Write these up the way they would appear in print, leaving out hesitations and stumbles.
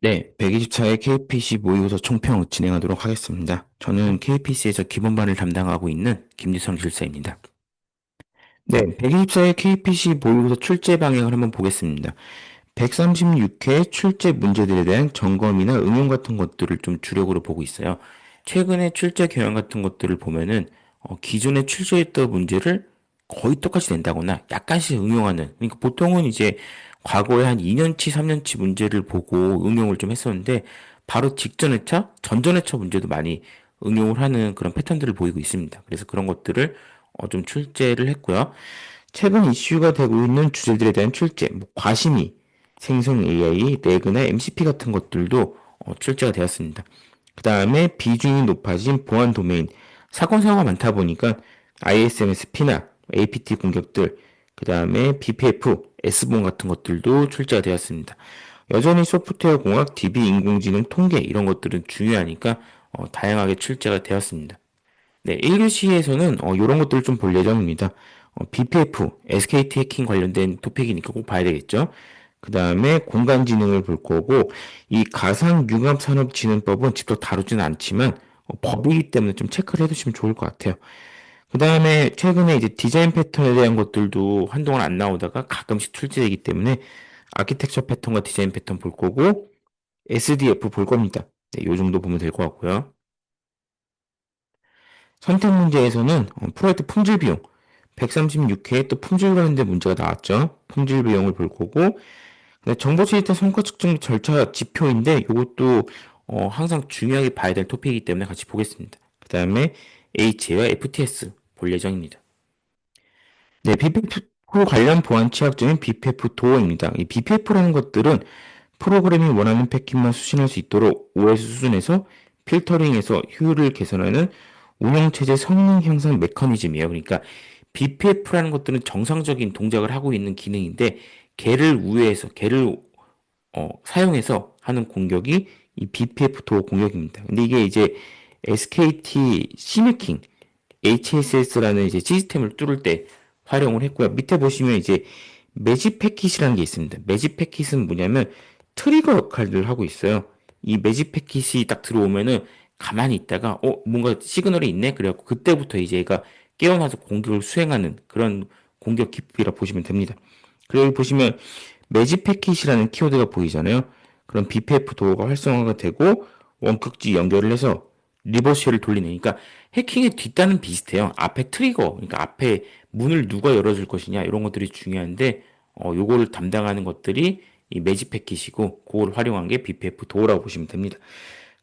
네, 124회 KPC 모의고사 총평 진행하도록 하겠습니다. 저는 KPC에서 기본반을 담당하고 있는 김지성 실사입니다. 네, 124회 KPC 모의고사 출제 방향을 한번 보겠습니다. 136회 출제 문제들에 대한 점검이나 응용 같은 것들을 좀 주력으로 보고 있어요. 최근에 출제 경향 같은 것들을 보면은 기존에 출제했던 문제를 거의 똑같이 낸다거나 약간씩 응용하는, 그러니까 보통은 이제 과거에 한 2년치, 3년치 문제를 보고 응용을 좀 했었는데 바로 직전 회차, 전전 회차 문제도 많이 응용을 하는 그런 패턴들을 보이고 있습니다. 그래서 그런 것들을 좀 출제를 했고요. 최근 이슈가 되고 있는 주제들에 대한 출제, 뭐 과심이, 생성 AI, 레그나 MCP 같은 것들도 출제가 되었습니다. 그 다음에 비중이 높아진 보안 도메인, 사건 사고가 많다 보니까 ISMS-P나 APT 공격들, 그 다음에 BPF, S본 같은 것들도 출제가 되었습니다. 여전히 소프트웨어 공학, DB, 인공지능, 통계 이런 것들은 중요하니까 다양하게 출제가 되었습니다. 네, 1교시에서는 이런 것들을 좀 볼 예정입니다. BPF, SKT 해킹 관련된 토픽이니까 꼭 봐야 되겠죠. 그 다음에 공간지능을 볼 거고, 이 가상융합산업진흥법은 직접 다루지는 않지만 법이기 때문에 좀 체크를 해두시면 좋을 것 같아요. 그 다음에 최근에 이제 디자인 패턴에 대한 것들도 한동안 안 나오다가 가끔씩 출제되기 때문에 아키텍처 패턴과 디자인 패턴 볼 거고, SDF 볼 겁니다. 네, 요 정도 보면 될 것 같고요. 선택 문제에서는 프로젝트 품질 비용 136회에 또 품질 관련된 문제가 나왔죠. 품질 비용을 볼 거고 정보 취입 성과 측정 절차 지표인데 이것도 항상 중요하게 봐야 될 토픽이기 때문에 같이 보겠습니다. 그 다음에 HA와 FTS 볼 예정입니다. 네, BPF 관련 보안 취약점인 BPF 도어입니다. 이 BPF라는 것들은 프로그램이 원하는 패킷만 수신할 수 있도록 OS 수준에서 필터링해서 효율을 개선하는 운영체제 성능 향상 메커니즘이에요. 그러니까 BPF라는 것들은 정상적인 동작을 하고 있는 기능인데 걔를 우회해서 걔를 사용해서 하는 공격이 이 BPF 도어 공격입니다. 근데 이게 이제 SKT 시메킹 HSS라는 이제 시스템을 뚫을 때 활용을 했고요. 밑에 보시면 이제 매직 패킷이라는 게 있습니다. 매직 패킷은 뭐냐면 트리거 역할을 하고 있어요. 이 매직 패킷이 딱 들어오면은 가만히 있다가 뭔가 시그널이 있네. 그래갖고 그때부터 이제 얘가 깨어나서 공격을 수행하는 그런 공격 기법이라 보시면 됩니다. 그리고 여기 보시면 매직 패킷이라는 키워드가 보이잖아요. 그럼 BPF 도어가 활성화가 되고 원격지 연결을 해서 리버시를 돌리는. 그러니까 해킹의 뒷단은 비슷해요. 앞에 트리거, 그러니까 앞에 문을 누가 열어줄 것이냐 이런 것들이 중요한데 요거를 담당하는 것들이 이 매직 패킷이고 그걸 활용한 게 BPF 도어라고 보시면 됩니다.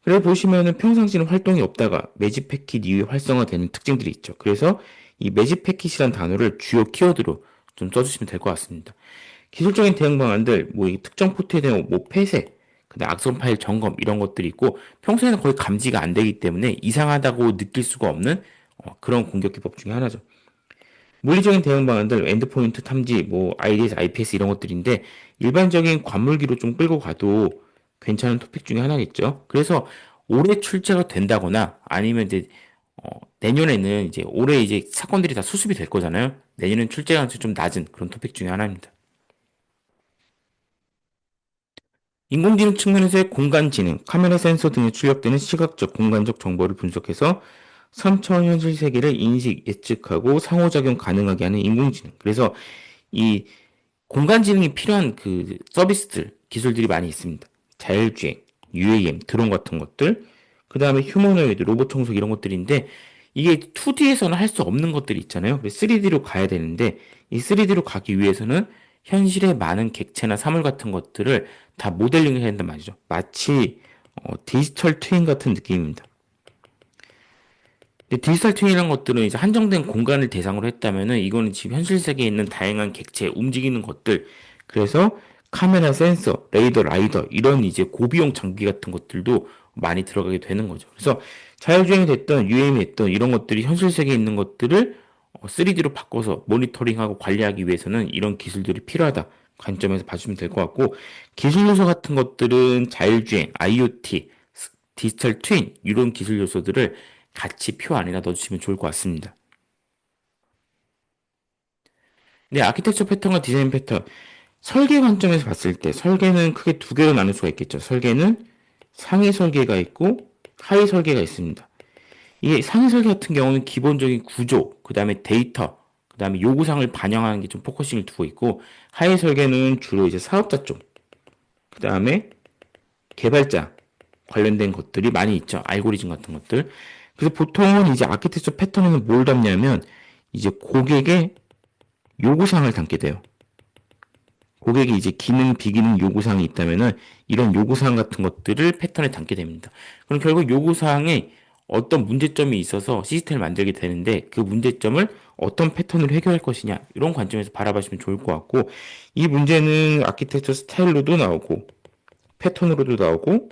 그래 보시면은 평상시는 활동이 없다가 매직 패킷 이후에 활성화되는 특징들이 있죠. 그래서 이 매직 패킷이라는 단어를 주요 키워드로 좀 써주시면 될 것 같습니다. 기술적인 대응 방안들, 뭐 이 특정 포트에 대한 뭐 폐쇄, 근데 악성 파일 점검 이런 것들이 있고 평소에는 거의 감지가 안 되기 때문에 이상하다고 느낄 수가 없는 그런 공격 기법 중에 하나죠. 물리적인 대응 방안들, 엔드포인트 탐지, 뭐 IDS, IPS 이런 것들인데 일반적인 관물기로 좀 끌고 가도 괜찮은 토픽 중에 하나겠죠. 그래서 올해 출제가 된다거나 아니면 이제 내년에는 이제 올해 이제 사건들이 다 수습이 될 거잖아요. 내년엔 출제 가능성이 좀 낮은 그런 토픽 중에 하나입니다. 인공지능 측면에서의 공간지능, 카메라 센서 등에 출력되는 시각적, 공간적 정보를 분석해서 3차원 현실 세계를 인식, 예측하고 상호작용 가능하게 하는 인공지능. 그래서 이 공간지능이 필요한 그 서비스들, 기술들이 많이 있습니다. 자율주행, UAM, 드론 같은 것들, 그 다음에 휴머노이드, 로봇 청소기 이런 것들인데 이게 2D에서는 할 수 없는 것들이 있잖아요. 3D로 가야 되는데 이 3D로 가기 위해서는 현실의 많은 객체나 사물 같은 것들을 다 모델링을 해야 된단 말이죠. 마치 디지털 트윈 같은 느낌입니다. 근데 디지털 트윈이라는 것들은 이제 한정된 공간을 대상으로 했다면은 이거는 지금 현실 세계에 있는 다양한 객체, 움직이는 것들, 그래서 카메라, 센서, 레이더, 라이더 이런 이제 고비용 장비 같은 것들도 많이 들어가게 되는 거죠. 그래서 자율주행이 됐던 UAM이 됐던 이런 것들이 현실 세계에 있는 것들을 3D로 바꿔서 모니터링하고 관리하기 위해서는 이런 기술들이 필요하다. 관점에서 봐주시면 될 것 같고 기술 요소 같은 것들은 자율주행, IoT, 디지털 트윈 이런 기술 요소들을 같이 표 안에다 넣어주시면 좋을 것 같습니다. 네, 아키텍처 패턴과 디자인 패턴. 설계 관점에서 봤을 때 설계는 크게 두 개로 나눌 수가 있겠죠. 설계는 상위 설계가 있고 하위 설계가 있습니다. 이게 상위 설계 같은 경우는 기본적인 구조, 그 다음에 데이터, 그 다음에 요구사항을 반영하는 게 좀 포커싱을 두고 있고, 하위 설계는 주로 이제 사업자 쪽, 그 다음에 개발자 관련된 것들이 많이 있죠. 알고리즘 같은 것들. 그래서 보통은 이제 아키텍처 패턴에는 뭘 담냐면, 이제 고객의 요구사항을 담게 돼요. 고객이 이제 기능, 비기능 요구사항이 있다면은 이런 요구사항 같은 것들을 패턴에 담게 됩니다. 그럼 결국 요구사항에 어떤 문제점이 있어서 시스템을 만들게 되는데 그 문제점을 어떤 패턴으로 해결할 것이냐 이런 관점에서 바라보시면 좋을 것 같고 이 문제는 아키텍처 스타일로도 나오고 패턴으로도 나오고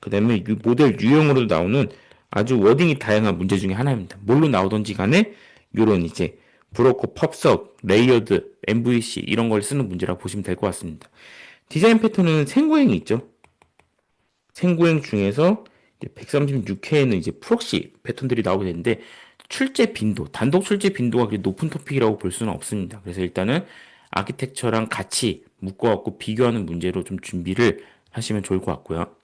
그 다음에 모델 유형으로도 나오는 아주 워딩이 다양한 문제 중에 하나입니다. 뭘로 나오던지 간에 이런 이제 브로커, 펍석, 레이어드, MVC 이런 걸 쓰는 문제라고 보시면 될 것 같습니다. 디자인 패턴은 생고행이 있죠. 생고행 중에서 136회에는 이제 프록시 패턴들이 나오게 되는데 출제 빈도, 단독 출제 빈도가 그렇게 높은 토픽이라고 볼 수는 없습니다. 그래서 일단은 아키텍처랑 같이 묶어갖고 비교하는 문제로 좀 준비를 하시면 좋을 것 같고요.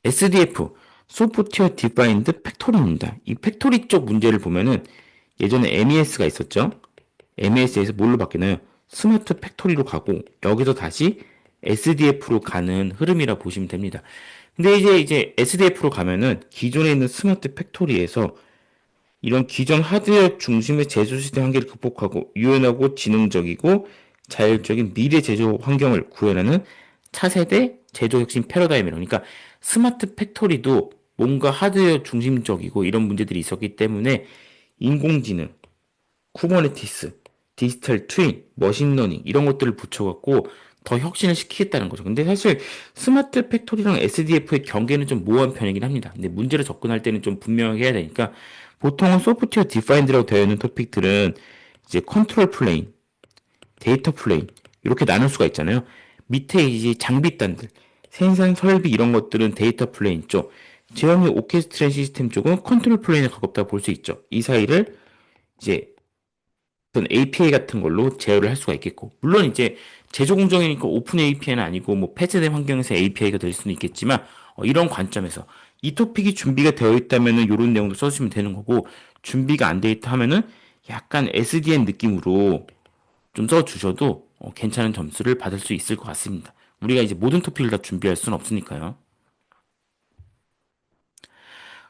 SDF, 소프트웨어 디파인드 팩토리입니다. 이 팩토리 쪽 문제를 보면은 예전에 MES가 있었죠. MES에서 뭘로 바뀌나요? 스마트 팩토리로 가고 여기서 다시 SDF로 가는 흐름이라 보시면 됩니다. 근데 이제 SDF로 가면은 기존에 있는 스마트 팩토리에서 이런 기존 하드웨어 중심의 제조 시스템 한계를 극복하고 유연하고 지능적이고 자율적인 미래 제조 환경을 구현하는 차세대 제조 혁신 패러다임이라 그러니까 스마트 팩토리도 뭔가 하드웨어 중심적이고 이런 문제들이 있었기 때문에 인공지능, 쿠버네티스, 디지털 트윈, 머신러닝 이런 것들을 붙여갖고 더 혁신을 시키겠다는 거죠. 근데 사실 스마트 팩토리랑 SDF의 경계는 좀 모호한 편이긴 합니다. 근데 문제를 접근할 때는 좀 분명하게 해야 되니까 보통은 소프트웨어 디파인드라고 되어 있는 토픽들은 이제 컨트롤 플레인, 데이터 플레인 이렇게 나눌 수가 있잖아요. 밑에 이제 장비단들, 생산 설비 이런 것들은 데이터 플레인 쪽, 제어및 오케스트레 시스템 쪽은 컨트롤 플레인에 가깝다고 볼 수 있죠. 이 사이를 이제 어떤 API 같은 걸로 제어를 할 수가 있겠고, 물론 이제 제조 공정이니까 오픈 API는 아니고 뭐 폐쇄된 환경에서 API가 될 수는 있겠지만 이런 관점에서 이 토픽이 준비가 되어 있다면은 이런 내용도 써주시면 되는 거고 준비가 안 돼 있다 하면은 약간 SDN 느낌으로 좀 써주셔도 괜찮은 점수를 받을 수 있을 것 같습니다. 우리가 이제 모든 토픽을 다 준비할 수는 없으니까요.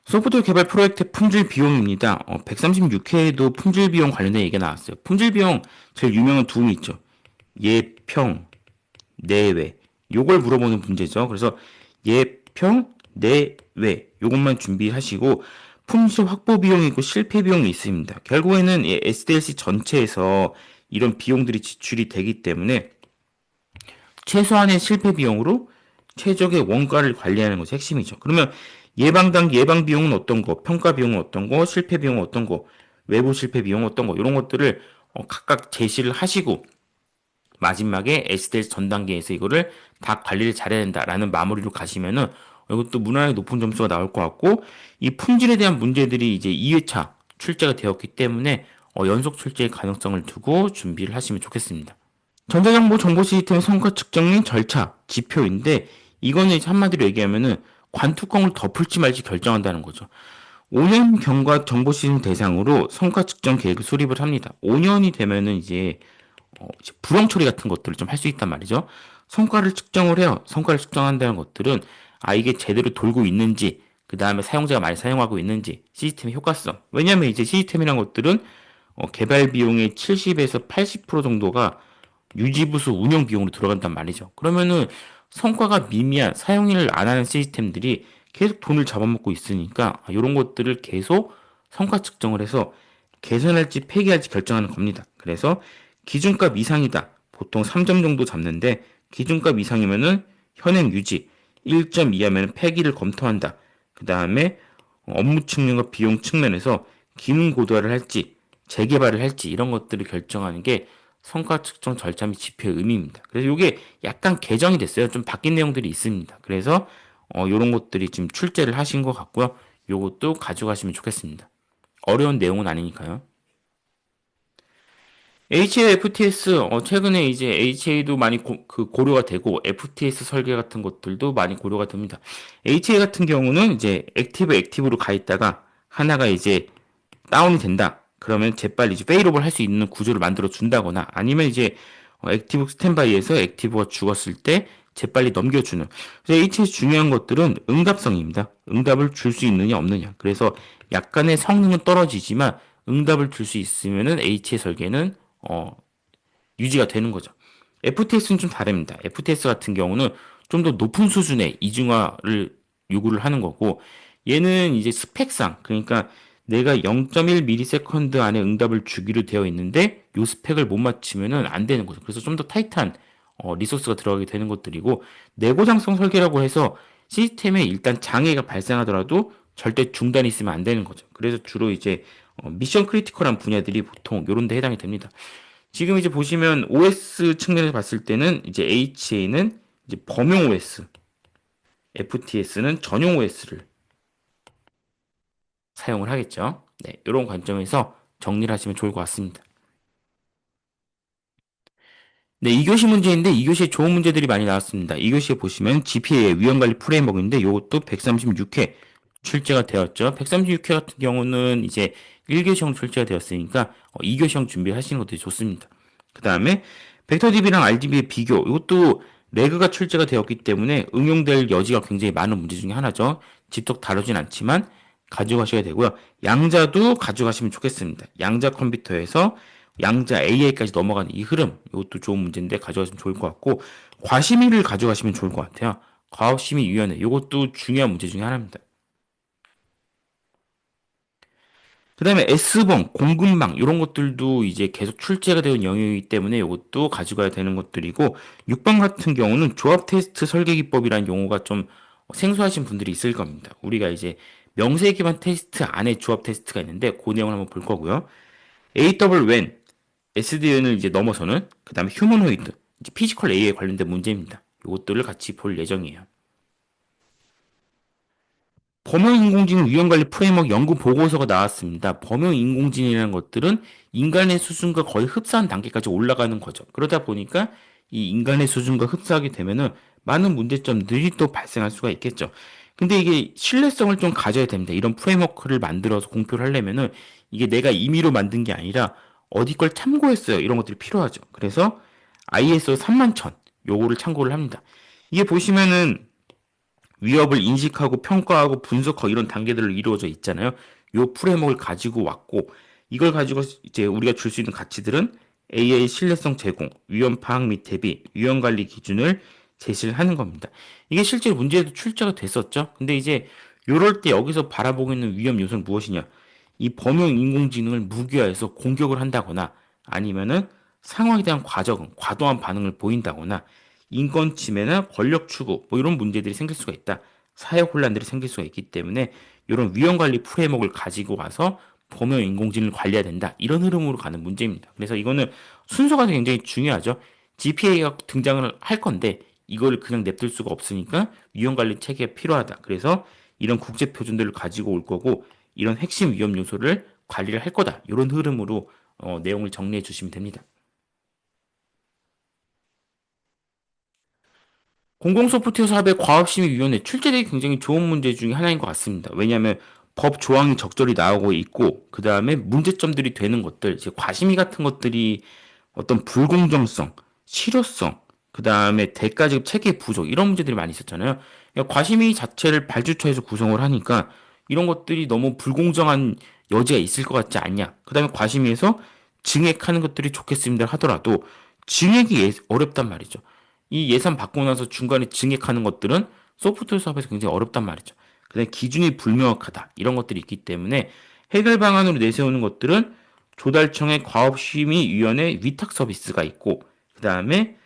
소프트웨어 개발 프로젝트 품질 비용입니다. 136회에도 품질 비용 관련된 얘기가 나왔어요. 품질 비용 제일 유명한 두 개 있죠. 예평, 내외. 요걸 물어보는 문제죠. 그래서 예평, 내외. 요것만 준비하시고 품질 확보 비용이 있고 실패 비용이 있습니다. 결국에는 이 SDLC 전체에서 이런 비용들이 지출이 되기 때문에 최소한의 실패 비용으로 최적의 원가를 관리하는 것이 핵심이죠. 그러면 예방 단계 예방 비용은 어떤 거, 평가 비용은 어떤 거, 실패 비용은 어떤 거, 외부 실패 비용은 어떤 거 이런 것들을 각각 제시를 하시고 마지막에 SDS 전 단계에서 이거를 다 관리를 잘해야 된다라는 마무리로 가시면은 이것도 무난하게 높은 점수가 나올 것 같고 이 품질에 대한 문제들이 이제 2회차 출제가 되었기 때문에 연속 출제의 가능성을 두고 준비를 하시면 좋겠습니다. 전자정보 정보 시스템 성과 측정 및 절차, 지표인데 이거는 이제 한마디로 얘기하면은 관뚜껑을 덮을지 말지 결정한다는 거죠. 5년 경과 정보 시스템 대상으로 성과 측정 계획을 수립을 합니다. 5년이 되면은 이제 불황 처리 같은 것들을 좀 할 수 있단 말이죠. 성과를 측정을 해요. 성과를 측정한다는 것들은 이게 제대로 돌고 있는지, 그 다음에 사용자가 많이 사용하고 있는지, 시스템의 효과성. 왜냐하면 이제 시스템이란 것들은 개발 비용의 70에서 80% 정도가 유지부수 운영 비용으로 들어간단 말이죠. 그러면은 성과가 미미한 사용을 안 하는 시스템들이 계속 돈을 잡아먹고 있으니까 이런 것들을 계속 성과 측정을 해서 개선할지 폐기할지 결정하는 겁니다. 그래서 기준값 이상이다. 보통 3점 정도 잡는데 기준값 이상이면은 현행 유지, 1점 이하면 폐기를 검토한다. 그 다음에 업무 측면과 비용 측면에서 기능 고도화를 할지 재개발을 할지 이런 것들을 결정하는 게 성과 측정 절차 및 지표의 의미입니다. 그래서 이게 약간 개정이 됐어요. 좀 바뀐 내용들이 있습니다. 그래서 이런 것들이 지금 출제를 하신 것 같고요. 요것도 가져가시면 좋겠습니다. 어려운 내용은 아니니까요. HA, FTS, 최근에 이제 HA도 많이 고려가 되고, FTS 설계 같은 것들도 많이 고려가 됩니다. HA 같은 경우는 이제 액티브로 가 있다가, 하나가 이제 다운이 된다. 그러면 재빨리 이제 페일업을 할 수 있는 구조를 만들어 준다거나, 아니면 이제 액티브 스탠바이에서 액티브가 죽었을 때 재빨리 넘겨주는. 그래서 HA에서 중요한 것들은 응답성입니다. 응답을 줄 수 있느냐, 없느냐. 그래서 약간의 성능은 떨어지지만, 응답을 줄 수 있으면은 HA 설계는, 유지가 되는 거죠. FTS는 좀 다릅니다. FTS 같은 경우는 좀 더 높은 수준의 이중화를 요구를 하는 거고, 얘는 이제 스펙상, 그러니까 내가 0.1ms 안에 응답을 주기로 되어 있는데, 요 스펙을 못 맞추면은 안 되는 거죠. 그래서 좀 더 타이트한 리소스가 들어가게 되는 것들이고, 내고장성 설계라고 해서 시스템에 일단 장애가 발생하더라도 절대 중단이 있으면 안 되는 거죠. 그래서 주로 이제 미션 크리티컬한 분야들이 보통 요런 데 해당이 됩니다. 지금 이제 보시면 OS 측면에서 봤을 때는 이제 HA는 이제 범용 OS, FTS는 전용 OS를 사용을 하겠죠. 네, 이런 관점에서 정리를 하시면 좋을 것 같습니다. 네, 2교시 문제인데 2교시에 좋은 문제들이 많이 나왔습니다. 2교시에 보시면 GPA의 위험관리 프레임워크인데 이것도 136회 출제가 되었죠. 136회 같은 경우는 이제 1교시형 출제가 되었으니까 2교시형 준비하시는 것도 좋습니다. 그 다음에 벡터DB랑 RDB의 비교 이것도 레그가 출제가 되었기 때문에 응용될 여지가 굉장히 많은 문제 중에 하나죠. 직접 다루진 않지만 가져가셔야 되고요. 양자도 가져가시면 좋겠습니다. 양자 컴퓨터에서 양자 AI까지 넘어가는 이 흐름, 이것도 좋은 문제인데 가져가시면 좋을 것 같고, 과심위를 가져가시면 좋을 것 같아요. 과업심의위원회, 이것도 중요한 문제 중에 하나입니다. 그 다음에 S봉, 공급망, 이런 것들도 이제 계속 출제가 되는 영역이기 때문에 이것도 가져가야 되는 것들이고, 6번 같은 경우는 조합 테스트 설계 기법이라는 용어가 좀 생소하신 분들이 있을 겁니다. 우리가 이제 명세 기반 테스트 안에 조합 테스트가 있는데, 그 내용을 한번 볼 거고요. AWWAN, SDN을 이제 넘어서는 그 다음에 휴머노이드, 이제 피지컬 A에 관련된 문제입니다. 이것들을 같이 볼 예정이에요. 범용인공지능 위험관리 프레임워크 연구 보고서가 나왔습니다. 범용인공지능이라는 것들은 인간의 수준과 거의 흡사한 단계까지 올라가는 거죠. 그러다 보니까 이 인간의 수준과 흡사하게 되면은 많은 문제점들이 또 발생할 수가 있겠죠. 근데 이게 신뢰성을 좀 가져야 됩니다. 이런 프레임워크를 만들어서 공표를 하려면은 이게 내가 임의로 만든 게 아니라 어디 걸 참고했어요. 이런 것들이 필요하죠. 그래서 ISO 31000 요거를 참고를 합니다. 이게 보시면은 위협을 인식하고 평가하고 분석하고 이런 단계들로 이루어져 있잖아요. 요 프레임워크를 가지고 왔고 이걸 가지고 이제 우리가 줄 수 있는 가치들은 AI 신뢰성 제공, 위험 파악 및 대비, 위험 관리 기준을 제시를 하는 겁니다. 이게 실제로 문제에도 출제가 됐었죠. 근데 이제 요럴 때 여기서 바라보고 있는 위험 요소는 무엇이냐? 이 범용 인공지능을 무기화해서 공격을 한다거나 아니면은 상황에 대한 과도한 반응을 보인다거나 인권 침해나 권력 추구 뭐 이런 문제들이 생길 수가 있다. 사회 혼란들이 생길 수가 있기 때문에 이런 위험 관리 프레임워크를 가지고 와서 범용 인공지능을 관리해야 된다. 이런 흐름으로 가는 문제입니다. 그래서 이거는 순서가 굉장히 중요하죠. GPA가 등장을 할 건데 이걸 그냥 냅둘 수가 없으니까 위험 관리 체계가 필요하다. 그래서 이런 국제 표준들을 가지고 올 거고 이런 핵심 위험 요소를 관리를 할 거다. 이런 흐름으로 내용을 정리해 주시면 됩니다. 공공소프트웨어 사업의 과업심의위원회 출제되기 굉장히 좋은 문제 중에 하나인 것 같습니다. 왜냐하면 법 조항이 적절히 나오고 있고 그 다음에 문제점들이 되는 것들, 이제 과심의 같은 것들이 어떤 불공정성, 실효성, 그 다음에 대가지급 체계 부족 이런 문제들이 많이 있었잖아요. 그러니까 과심의 자체를 발주처에서 구성을 하니까 이런 것들이 너무 불공정한 여지가 있을 것 같지 않냐. 그 다음에 과심의에서 증액하는 것들이 좋겠습니다 하더라도 증액이 어렵단 말이죠. 이 예산 받고 나서 중간에 증액하는 것들은 소프트웨어 사업에서 굉장히 어렵단 말이죠. 그다음에 기준이 불명확하다. 이런 것들이 있기 때문에 해결 방안으로 내세우는 것들은 조달청의 과업심의위원회 위탁 서비스가 있고 그다음에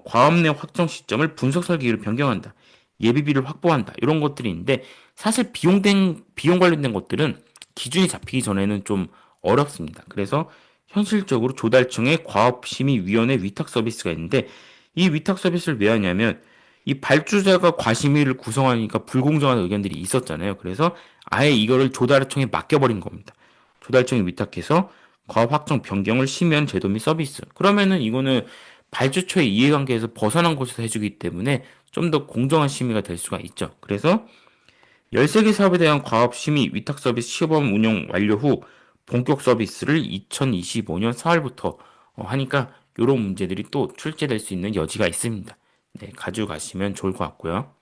과업 내 확정 시점을 분석 설계로 변경한다. 예비비를 확보한다. 이런 것들이 있는데 사실 비용 관련된 것들은 기준이 잡히기 전에는 좀 어렵습니다. 그래서 현실적으로 조달청의 과업심의위원회 위탁 서비스가 있는데 이 위탁 서비스를 왜 하냐면 이 발주자가 과심의를 구성하니까 불공정한 의견들이 있었잖아요. 그래서 아예 이거를 조달청에 맡겨버린 겁니다. 조달청이 위탁해서 과업 확정 변경을 심의한 제도 및 서비스. 그러면은 이거는 발주처의 이해관계에서 벗어난 곳에서 해주기 때문에 좀 더 공정한 심의가 될 수가 있죠. 그래서 13개 사업에 대한 과업 심의 위탁 서비스 시범 운영 완료 후 본격 서비스를 2025년 4월부터 하니까 이런 문제들이 또 출제될 수 있는 여지가 있습니다. 네, 가져가시면 좋을 것 같고요.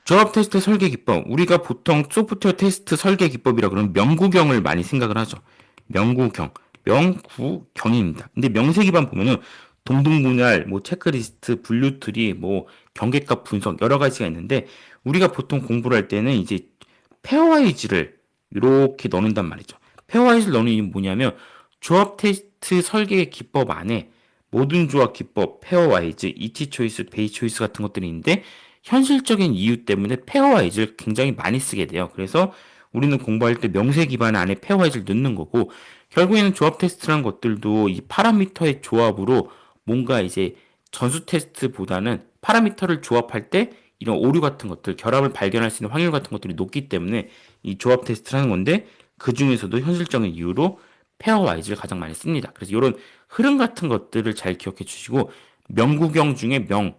조합 테스트 설계 기법. 우리가 보통 소프트웨어 테스트 설계 기법이라 그러면 명구경을 많이 생각을 하죠. 명구경. 명구경입니다. 근데 명세 기반 보면은 동등분할, 뭐 체크리스트, 분류트리, 뭐 경계값 분석 여러 가지가 있는데 우리가 보통 공부를 할 때는 이제 페어와이즈를 이렇게 넣는단 말이죠. 페어와이즈를 넣는 이유는 뭐냐면 조합 테스트 설계 기법 안에 모든 조합 기법, 페어와이즈, 이티 초이스, 베이 초이스 같은 것들이 있는데 현실적인 이유 때문에 페어와이즈를 굉장히 많이 쓰게 돼요. 그래서 우리는 공부할 때 명세 기반 안에 페어와이즈를 넣는 거고 결국에는 조합 테스트라는 것들도 이 파라미터의 조합으로 뭔가 이제 전수 테스트보다는 파라미터를 조합할 때 이런 오류 같은 것들, 결합을 발견할 수 있는 확률 같은 것들이 높기 때문에 이 조합 테스트를 하는 건데 그 중에서도 현실적인 이유로 페어와이즈를 가장 많이 씁니다. 그래서 이런 흐름 같은 것들을 잘 기억해 주시고 명구경 중에 명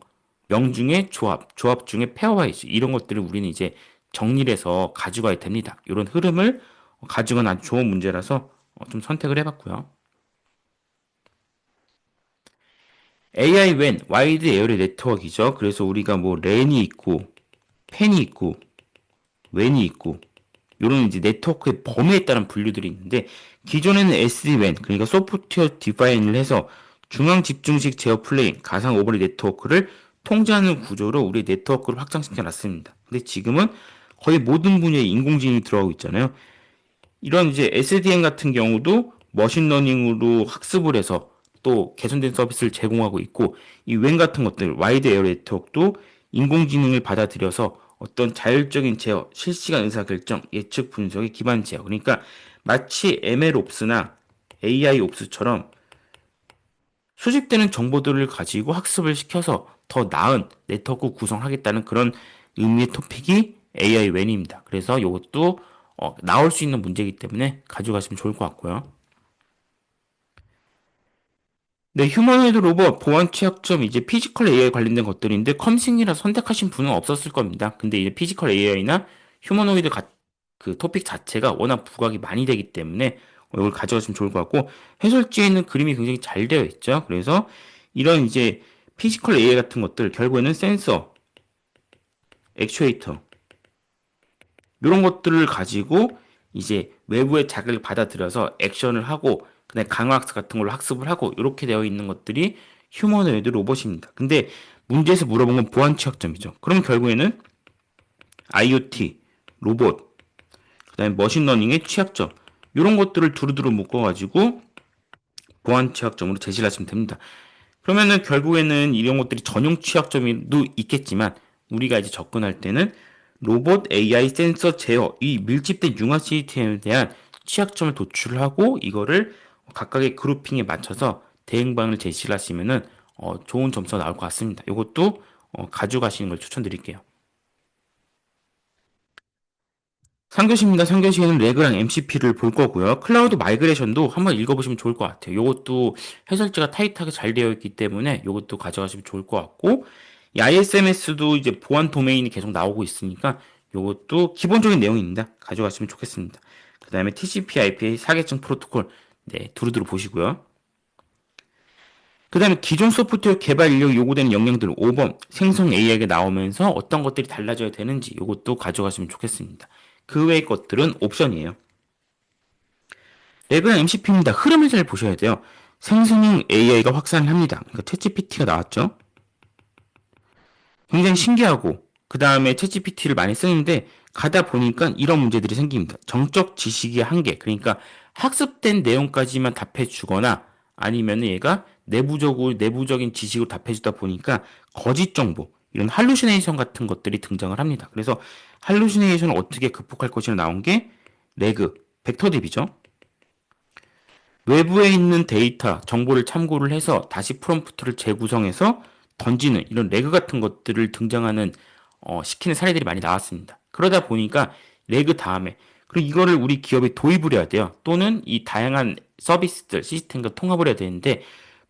중에 조합, 조합 중에 페어와이즈 이런 것들을 우리는 이제 정리를 해서 가져가야 됩니다. 이런 흐름을 가져간 아주 좋은 문제라서 좀 선택을 해봤고요. AI WAN, 와이드 에어리 네트워크이죠. 그래서 우리가 뭐 랜이 있고 펜이 있고 웬이 있고 이런 이제 네트워크의 범위에 따른 분류들이 있는데 기존에는 SD-WAN 그러니까 소프트웨어 디파인을 해서 중앙 집중식 제어 플레인 가상 오버레이 네트워크를 통제하는 구조로 우리 네트워크를 확장시켜 놨습니다. 근데 지금은 거의 모든 분야에 인공지능이 들어가고 있잖아요. 이런 이제 SDN 같은 경우도 머신러닝으로 학습을 해서 또 개선된 서비스를 제공하고 있고 이 웬 같은 것들 와이드 에어 네트워크도 인공지능을 받아들여서 어떤 자율적인 제어, 실시간 의사결정, 예측 분석의 기반 제어. 그러니까 마치 MLOps나 AIOps처럼 수집되는 정보들을 가지고 학습을 시켜서 더 나은 네트워크 구성하겠다는 그런 의미의 토픽이 AI 웬입니다. 그래서 이것도 나올 수 있는 문제이기 때문에 가져가시면 좋을 것 같고요. 네, 휴머노이드 로봇 보안 취약점 이제 피지컬 AI 관련된 것들인데 컴싱이라 선택하신 분은 없었을 겁니다. 근데 이제 피지컬 AI나 휴머노이드 그 토픽 자체가 워낙 부각이 많이 되기 때문에 이걸 가져가시면 좋을 것 같고 해설지에는 그림이 굉장히 잘 되어 있죠. 그래서 이런 이제 피지컬 AI 같은 것들 결국에는 센서, 액추에이터 이런 것들을 가지고 이제 외부의 자극을 받아들여서 액션을 하고 그다음에 강화학습 같은 걸로 학습을 하고 이렇게 되어 있는 것들이 휴머노이드 로봇입니다. 근데 문제에서 물어본 건 보안 취약점이죠. 그럼 결국에는 IoT, 로봇, 그다음에 머신러닝의 취약점 이런 것들을 두루두루 묶어가지고 보안 취약점으로 제시를 하시면 됩니다. 그러면은 결국에는 이런 것들이 전용 취약점도 있겠지만 우리가 이제 접근할 때는 로봇, AI, 센서, 제어 이 밀집된 융합 시스템에 대한 취약점을 도출하고 이거를 각각의 그룹핑에 맞춰서 대응방을 제시를 하시면은 좋은 점수가 나올 것 같습니다. 이것도 가져가시는 걸 추천드릴게요. 3교시입니다. 3교시에는 레그랑 MCP를 볼 거고요. 클라우드 마이그레이션도 한번 읽어보시면 좋을 것 같아요. 이것도 해설지가 타이트하게 잘 되어 있기 때문에 이것도 가져가시면 좋을 것 같고 이 ISMS도 이제 보안 도메인이 계속 나오고 있으니까 이것도 기본적인 내용입니다. 가져가시면 좋겠습니다. 그 다음에 TCP/IP 사계층 프로토콜 네, 두루두루 보시고요. 그 다음에 기존 소프트웨어 개발 인력이 요구되는 역량들 5번 생성 AI가 나오면서 어떤 것들이 달라져야 되는지 이것도 가져가시면 좋겠습니다. 그 외의 것들은 옵션이에요. 랩은 MCP입니다. 흐름을 잘 보셔야 돼요. 생성형 AI가 확산을 합니다. 그러니까 챗GPT가 나왔죠. 굉장히 신기하고 그 다음에 챗GPT를 많이 쓰는데 가다 보니까 이런 문제들이 생깁니다. 정적 지식의 한계. 그러니까 학습된 내용까지만 답해 주거나 아니면 얘가 내부적인 지식으로 답해 주다 보니까 거짓 정보, 이런 할루시네이션 같은 것들이 등장을 합니다. 그래서 할루시네이션을 어떻게 극복할 것이냐 나온 게 레그, 벡터 대비죠. 외부에 있는 데이터, 정보를 참고를 해서 다시 프롬프트를 재구성해서 던지는 이런 레그 같은 것들을 등장하는 시키는 사례들이 많이 나왔습니다. 그러다 보니까 레그 다음에 그리고 이거를 우리 기업에 도입을 해야 돼요. 또는 이 다양한 서비스들, 시스템과 통합을 해야 되는데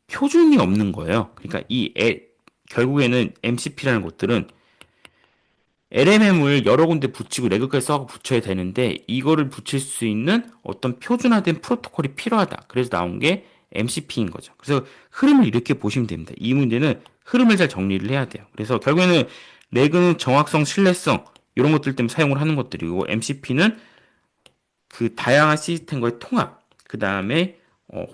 표준이 없는 거예요. 그러니까 결국에는 MCP라는 것들은 LMM을 여러 군데 붙이고 레그까지 써서 붙여야 되는데 이거를 붙일 수 있는 어떤 표준화된 프로토콜이 필요하다. 그래서 나온 게 MCP인 거죠. 그래서 흐름을 이렇게 보시면 됩니다. 이 문제는 흐름을 잘 정리를 해야 돼요. 그래서 결국에는 레그는 정확성, 신뢰성 이런 것들 때문에 사용을 하는 것들이고 MCP는 그 다양한 시스템과의 통합, 그 다음에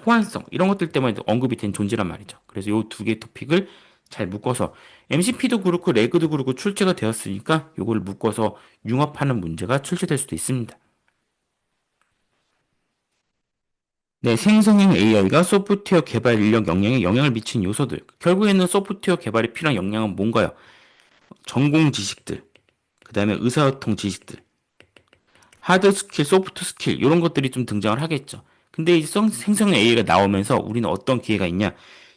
호환성 이런 것들 때문에 언급이 된 존재란 말이죠. 그래서 이 두 개의 토픽을 잘 묶어서 MCP도 그렇고 레그도 그렇고 출제가 되었으니까 이걸 묶어서 융합하는 문제가 출제될 수도 있습니다. 네, 생성형 AI가 소프트웨어 개발 인력 역량에 영향을 미치는 요소들. 결국에는 소프트웨어 개발에 필요한 역량은 뭔가요? 전공 지식들, 그 다음에 의사소통 지식들, 하드 스킬, 소프트 스킬 이런 것들이 좀 등장을 하겠죠. 근데 이 생성형 AI가 나오면서 우리는 어떤 기회가 있냐?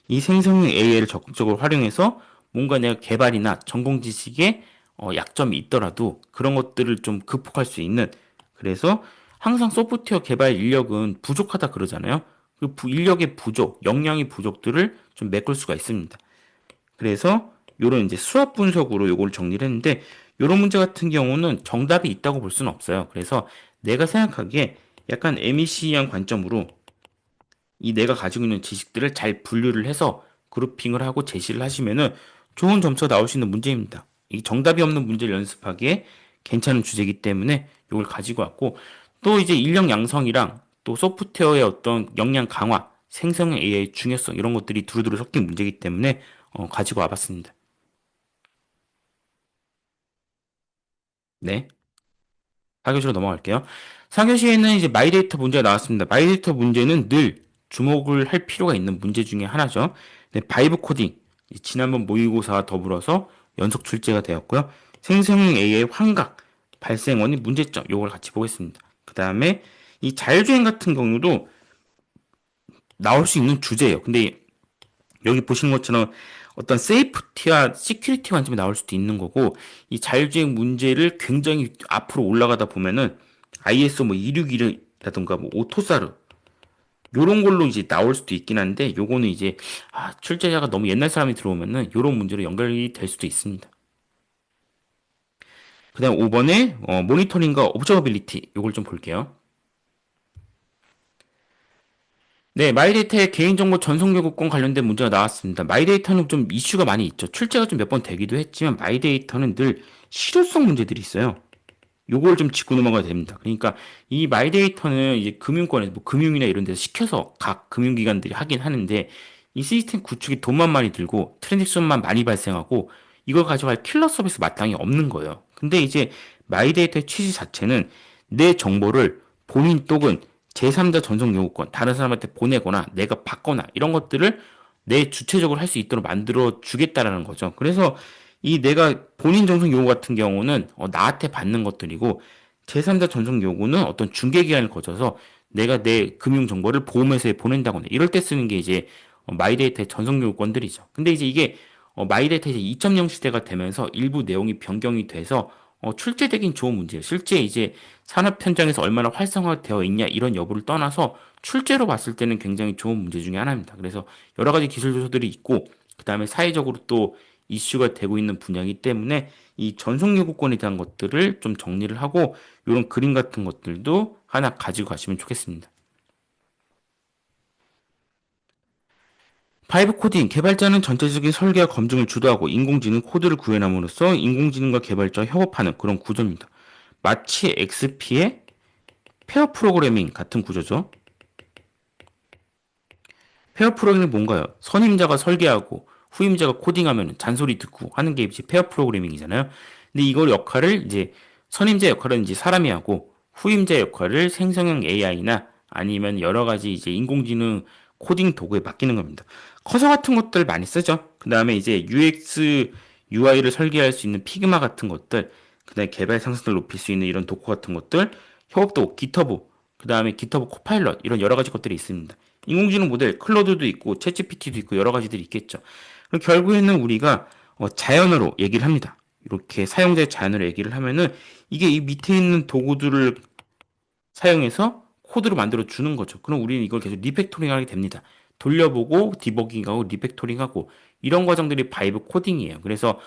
이 생성형 AI를 적극적으로 활용해서 뭔가 내가 개발이나 전공 지식에 약점이 있더라도 그런 것들을 좀 극복할 수 있는 그래서 항상 소프트웨어 개발 인력은 부족하다 그러잖아요. 그 인력의 부족, 역량의 부족들을 좀 메꿀 수가 있습니다. 그래서 요런 이제 수학 분석으로 요걸 정리를 했는데 요런 문제 같은 경우는 정답이 있다고 볼 수는 없어요. 그래서 내가 생각하기에 약간 MEC한 관점으로 이 내가 가지고 있는 지식들을 잘 분류를 해서 그룹핑을 하고 제시를 하시면은 좋은 점수가 나올 수 있는 문제입니다. 이 정답이 없는 문제를 연습하기에 괜찮은 주제이기 때문에 이걸 가지고 왔고 또 이제 인력 양성이랑 또 소프트웨어의 어떤 역량 강화, 생성형 AI 중요성 이런 것들이 두루두루 섞인 문제이기 때문에 가지고 와봤습니다. 네. 4교시로 넘어갈게요. 4교시에는 이제 마이데이터 문제가 나왔습니다. 마이데이터 문제는 늘 주목을 할 필요가 있는 문제 중에 하나죠. 네, 바이브 코딩. 지난번 모의고사와 더불어서 연속 출제가 되었고요. 생성형 AI의 환각, 발생 원인, 문제점, 요걸 같이 보겠습니다. 그 다음에 이 자율주행 같은 경우도 나올 수 있는 주제예요. 근데 여기 보시는 것처럼 어떤 세이프티와 시큐리티 관점이 나올 수도 있는 거고 이 자율주행 문제를 굉장히 앞으로 올라가다 보면은 ISO 뭐 261이라든가 뭐 오토사르 요런 걸로 이제 나올 수도 있긴 한데 요거는 이제 출제자가 너무 옛날 사람이 들어오면은 요런 문제로 연결이 될 수도 있습니다. 그다음 5번에 모니터링과 옵저버빌리티 요걸 좀 볼게요. 네, 마이데이터의 개인정보 전송요구권 관련된 문제가 나왔습니다. 마이데이터는 좀 이슈가 많이 있죠. 출제가 좀 몇 번 되기도 했지만 마이데이터는 늘 실효성 문제들이 있어요. 요걸 좀 짚고 넘어가야 됩니다. 그러니까 이 마이데이터는 이제 금융권에서 뭐 금융이나 이런 데서 시켜서 각 금융기관들이 하긴 하는데 이 시스템 구축이 돈만 많이 들고 트랜잭션만 많이 발생하고 이걸 가져갈 킬러 서비스 마땅히 없는 거예요. 근데 이제 마이데이터의 취지 자체는 내 정보를 본인 또는 제3자 전송 요구권, 다른 사람한테 보내거나 내가 받거나 이런 것들을 내 주체적으로 할 수 있도록 만들어 주겠다라는 거죠. 그래서 이 내가 본인 전송 요구 같은 경우는 나한테 받는 것들이고 제3자 전송 요구는 어떤 중개기관을 거쳐서 내가 내 금융 정보를 보험회사에 보낸다거나 이럴 때 쓰는 게 이제 마이데이터의 전송 요구권들이죠. 근데 이제 이게 마이데이터 이제 2.0 시대가 되면서 일부 내용이 변경이 돼서 출제되긴 좋은 문제예요. 실제 이제 산업 현장에서 얼마나 활성화되어 있냐 이런 여부를 떠나서 출제로 봤을 때는 굉장히 좋은 문제 중에 하나입니다. 그래서 여러 가지 기술 요소들이 있고 그다음에 사회적으로 또 이슈가 되고 있는 분야이기 때문에 이 전속 요구권에 대한 것들을 좀 정리를 하고 이런 그림 같은 것들도 하나 가지고 가시면 좋겠습니다. 파이브 코딩 개발자는 전체적인 설계와 검증을 주도하고 인공지능 코드를 구현함으로써 인공지능과 개발자와 협업하는 그런 구조입니다. 마치 XP의 페어 프로그래밍 같은 구조죠. 페어 프로그래밍이 뭔가요? 선임자가 설계하고 후임자가 코딩하면 잔소리 듣고 하는 게 이제 페어 프로그래밍이잖아요. 근데 이걸 역할을 이제 선임자 역할은 이제 사람이 하고 후임자 역할을 생성형 AI나 아니면 여러 가지 이제 인공지능 코딩 도구에 맡기는 겁니다. 커서 같은 것들 많이 쓰죠. 그 다음에 이제 UX, UI를 설계할 수 있는 피그마 같은 것들, 그 다음에 개발 상승을 높일 수 있는 이런 도구 같은 것들, 협업도 기터브, 그 다음에 기터브 코파일럿 이런 여러 가지 것들이 있습니다. 인공지능 모델 클로드도 있고 챗GPT도 있고 여러 가지들이 있겠죠. 그럼 결국에는 우리가 자연어로 얘기를 합니다. 이렇게 사용자의 자연어로 얘기를 하면은 이게 이 밑에 있는 도구들을 사용해서 코드로 만들어 주는 거죠. 그럼 우리는 이걸 계속 리팩토링 하게 됩니다. 돌려보고 디버깅하고 리팩토링하고 이런 과정들이 바이브 코딩이에요. 그래서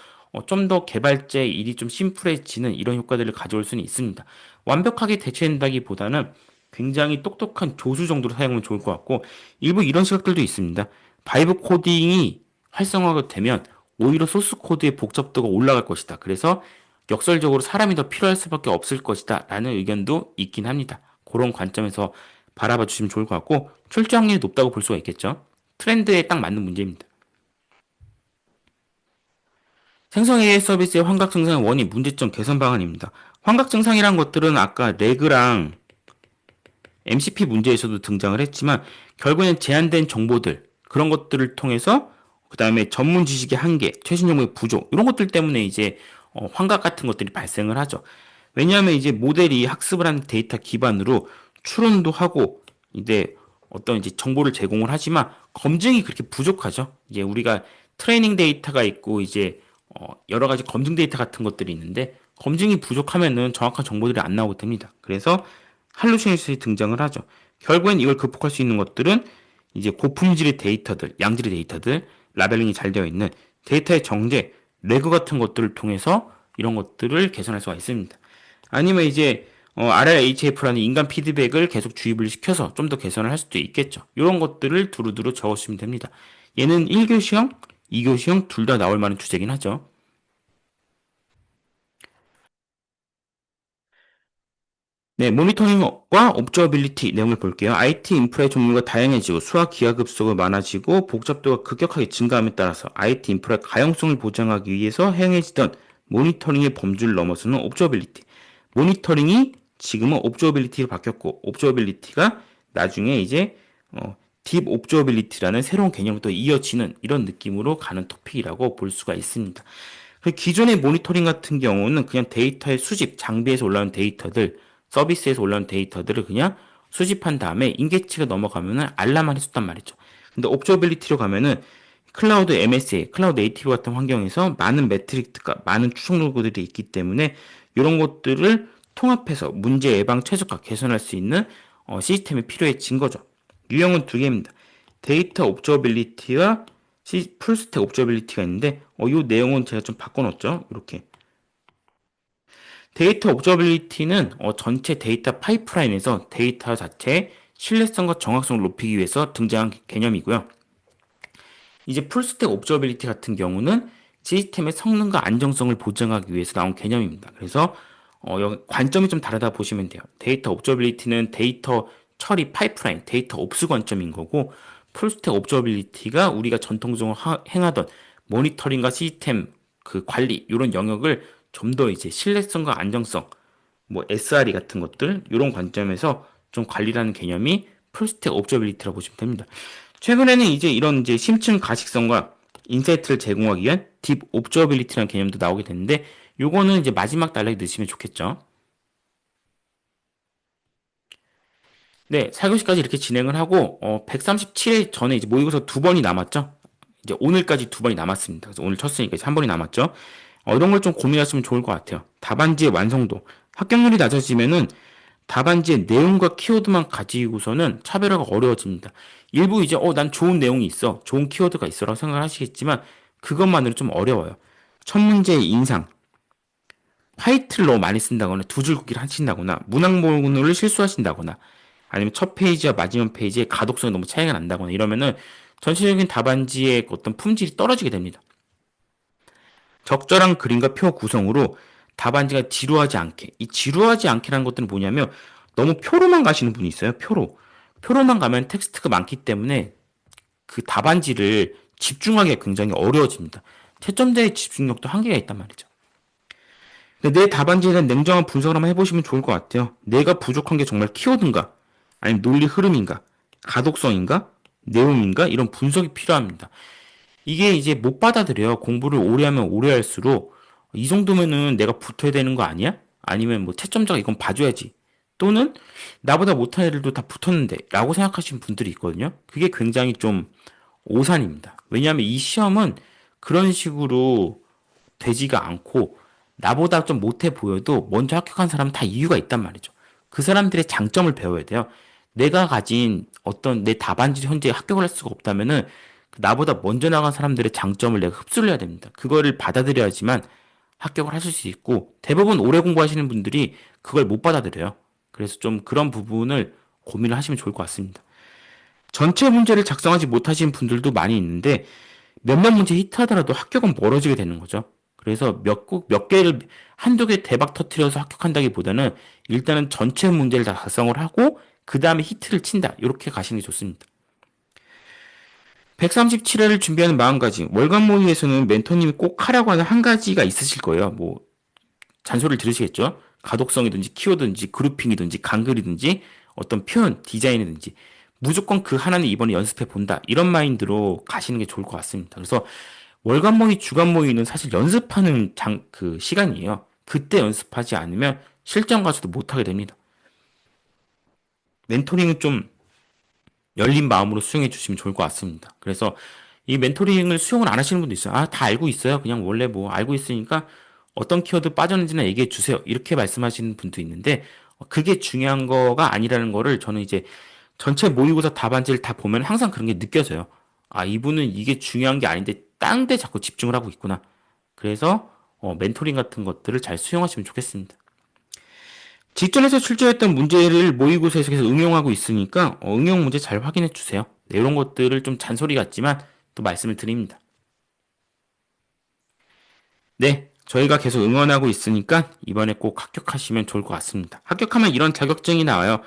좀 더 개발자의 일이 좀 심플해지는 이런 효과들을 가져올 수는 있습니다. 완벽하게 대체한다기보다는 굉장히 똑똑한 조수 정도로 사용하면 좋을 것 같고 일부 이런 시각들도 있습니다. 바이브 코딩이 활성화가 되면 오히려 소스 코드의 복잡도가 올라갈 것이다. 그래서 역설적으로 사람이 더 필요할 수밖에 없을 것이다. 라는 의견도 있긴 합니다. 그런 관점에서 바라봐 주시면 좋을 것 같고 출제 확률이 높다고 볼 수가 있겠죠. 트렌드에 딱 맞는 문제입니다. 생성 AI 서비스의 환각 증상의 원인, 문제점 개선 방안입니다. 환각 증상이란 것들은 아까 레그랑 MCP 문제에서도 등장을 했지만 결국에는 제한된 정보들 그런 것들을 통해서 그 다음에 전문 지식의 한계, 최신 정보의 부족 이런 것들 때문에 이제 환각 같은 것들이 발생을 하죠. 왜냐하면 이제 모델이 학습을 한 데이터 기반으로 추론도 하고 이제 어떤 이제 정보를 제공을 하지만 검증이 그렇게 부족하죠. 이제 우리가 트레이닝 데이터가 있고 이제 여러 가지 검증 데이터 같은 것들이 있는데 검증이 부족하면은 정확한 정보들이 안 나오게 됩니다. 그래서 할루시네이션이 등장을 하죠. 결국엔 이걸 극복할 수 있는 것들은 이제 고품질의 데이터들, 양질의 데이터들, 라벨링이 잘 되어 있는 데이터의 정제, 레그 같은 것들을 통해서 이런 것들을 개선할 수가 있습니다. 아니면 이제 RLHF라는 인간 피드백을 계속 주입을 시켜서 좀 더 개선을 할 수도 있겠죠. 이런 것들을 두루두루 적으시면 됩니다. 얘는 1교시형, 2교시형 둘 다 나올 만한 주제긴 하죠. 네, 모니터링과 옵저어빌리티 내용을 볼게요. IT 인프라의 종류가 다양해지고 수화 기하급수가 많아지고 복잡도가 급격하게 증가함에 따라서 IT 인프라의 가용성을 보장하기 위해서 행해지던 모니터링의 범주를 넘어서는 옵저어빌리티. 모니터링이 지금은 옵저어빌리티로 바뀌었고 옵저어빌리티가 나중에 이제 딥 옵저어빌리티라는 새로운 개념으로 또 이어지는 이런 느낌으로 가는 토픽이라고 볼 수가 있습니다. 그 기존의 모니터링 같은 경우는 그냥 데이터의 수집, 장비에서 올라온 데이터들, 서비스에서 올라온 데이터들을 그냥 수집한 다음에 인계치가 넘어가면은 알람만 해줬단 말이죠. 근데 옵저빌리티로 가면은 클라우드 MSA, 클라우드 네이티브 같은 환경에서 많은 매트릭스가 많은 추적 요구들이 있기 때문에 이런 것들을 통합해서 문제 예방 최적화 개선할 수 있는 시스템이 필요해진 거죠. 유형은 두 개입니다. 데이터 옵저빌리티와 풀스택 옵저빌리티가 있는데 이 내용은 제가 좀 바꿔놓었죠. 이렇게 데이터 옵저빌리티는 전체 데이터 파이프라인에서 데이터 자체의 신뢰성과 정확성을 높이기 위해서 등장한 개념이고요. 이제 풀스택 옵저빌리티 같은 경우는 시스템의 성능과 안정성을 보장하기 위해서 나온 개념입니다. 그래서 여기 관점이 좀 다르다 보시면 돼요. 데이터 옵저빌리티는 데이터 처리 파이프라인, 데이터 옵스 관점인 거고 풀스택 옵저빌리티가 우리가 전통적으로 행하던 모니터링과 시스템 그 관리 이런 영역을 좀 더 이제 신뢰성과 안정성, 뭐 SRE 같은 것들 이런 관점에서 좀 관리라는 개념이 풀스택 옵저빌리티라고 보시면 됩니다. 최근에는 이제 이런 이제 심층 가식성과 인사이트를 제공하기 위한 딥 옵저빌리티라는 개념도 나오게 되는데 요거는 이제 마지막 단락에 넣으시면 좋겠죠. 네, 4교시까지 이렇게 진행을 하고 137회 전에 이제 모의고사 두 번이 남았죠. 이제 오늘까지 두 번이 남았습니다. 그래서 오늘 쳤으니까 이제 한 번이 남았죠. 이런 걸 좀 고민하시면 좋을 것 같아요. 답안지의 완성도. 합격률이 낮아지면은 답안지의 내용과 키워드만 가지고서는 차별화가 어려워집니다. 일부 이제 난 좋은 내용이 있어. 좋은 키워드가 있어라고 생각을 하시겠지만 그것만으로 좀 어려워요. 첫 문제의 인상, 화이트를 너무 많이 쓴다거나 두 줄긋기를 하신다거나 문항모를 실수하신다거나 아니면 첫 페이지와 마지막 페이지의 가독성이 너무 차이가 난다거나 이러면은 전체적인 답안지의 어떤 품질이 떨어지게 됩니다. 적절한 그림과 표 구성으로 답안지가 지루하지 않게. 이 지루하지 않게라는 것들은 뭐냐면 너무 표로만 가시는 분이 있어요. 표로. 표로만 가면 텍스트가 많기 때문에 그 답안지를 집중하기가 굉장히 어려워집니다. 채점자의 집중력도 한계가 있단 말이죠. 근데 내 답안지에 대한 냉정한 분석을 한번 해보시면 좋을 것 같아요. 내가 부족한 게 정말 키워드인가? 아니면 논리 흐름인가? 가독성인가? 내용인가? 이런 분석이 필요합니다. 이게 이제 못 받아들여요. 공부를 오래 하면 오래 할수록 이 정도면은 내가 붙어야 되는 거 아니야? 아니면 뭐 채점자가 이건 봐줘야지. 또는 나보다 못한 애들도 다 붙었는데 라고 생각하시는 분들이 있거든요. 그게 굉장히 좀 오산입니다. 왜냐하면 이 시험은 그런 식으로 되지가 않고 나보다 좀 못해 보여도 먼저 합격한 사람은 다 이유가 있단 말이죠. 그 사람들의 장점을 배워야 돼요. 내가 가진 어떤 내 답안지를 현재 합격을 할 수가 없다면은 나보다 먼저 나간 사람들의 장점을 내가 흡수를 해야 됩니다. 그거를 받아들여야지만 합격을 하실 수 있고 대부분 오래 공부하시는 분들이 그걸 못 받아들여요. 그래서 좀 그런 부분을 고민을 하시면 좋을 것 같습니다. 전체 문제를 작성하지 못하신 분들도 많이 있는데 몇몇 문제 히트하더라도 합격은 멀어지게 되는 거죠. 그래서 몇 개를 한두 개 대박 터트려서 합격한다기보다는 일단은 전체 문제를 다 작성을 하고 그 다음에 히트를 친다. 이렇게 가시는 게 좋습니다. 137회를 준비하는 마음가짐. 월간 모의에서는 멘토님이 꼭 하라고 하는 한 가지가 있으실 거예요. 뭐 잔소리를 들으시겠죠? 가독성이든지 키워드든지 그룹핑이든지 간글이든지 어떤 표현, 디자인이든지 무조건 그 하나는 이번에 연습해 본다. 이런 마인드로 가시는 게 좋을 것 같습니다. 그래서 월간 모의, 주간 모의는 사실 연습하는 그 시간이에요. 그때 연습하지 않으면 실전 가서도 못하게 됩니다. 멘토링은 좀 열린 마음으로 수용해 주시면 좋을 것 같습니다. 그래서 이 멘토링을 수용을 안 하시는 분도 있어요. 아, 다 알고 있어요. 그냥 원래 뭐 알고 있으니까 어떤 키워드 빠졌는지나 얘기해 주세요. 이렇게 말씀하시는 분도 있는데 그게 중요한 거가 아니라는 거를 저는 이제 전체 모의고사 답안지를 다 보면 항상 그런 게 느껴져요. 아, 이분은 이게 중요한 게 아닌데 딴 데 자꾸 집중을 하고 있구나. 그래서 멘토링 같은 것들을 잘 수용하시면 좋겠습니다. 직전에서 출제했던 문제를 모의고사에서 계속 응용하고 있으니까 응용 문제 잘 확인해 주세요. 네, 이런 것들을 좀 잔소리 같지만 또 말씀을 드립니다. 네, 저희가 계속 응원하고 있으니까 이번에 꼭 합격하시면 좋을 것 같습니다. 합격하면 이런 자격증이 나와요.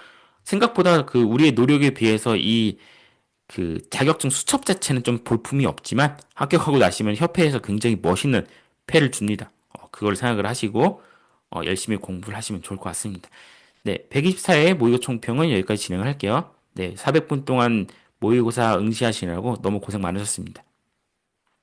생각보다 그 우리의 노력에 비해서 이 그 자격증 수첩 자체는 좀 볼품이 없지만 합격하고 나시면 협회에서 굉장히 멋있는 패를 줍니다. 그걸 생각을 하시고 열심히 공부를 하시면 좋을 것 같습니다. 네, 124회 모의고 총평은 여기까지 진행을 할게요. 네, 400분 동안 모의고사 응시하시느라고 너무 고생 많으셨습니다.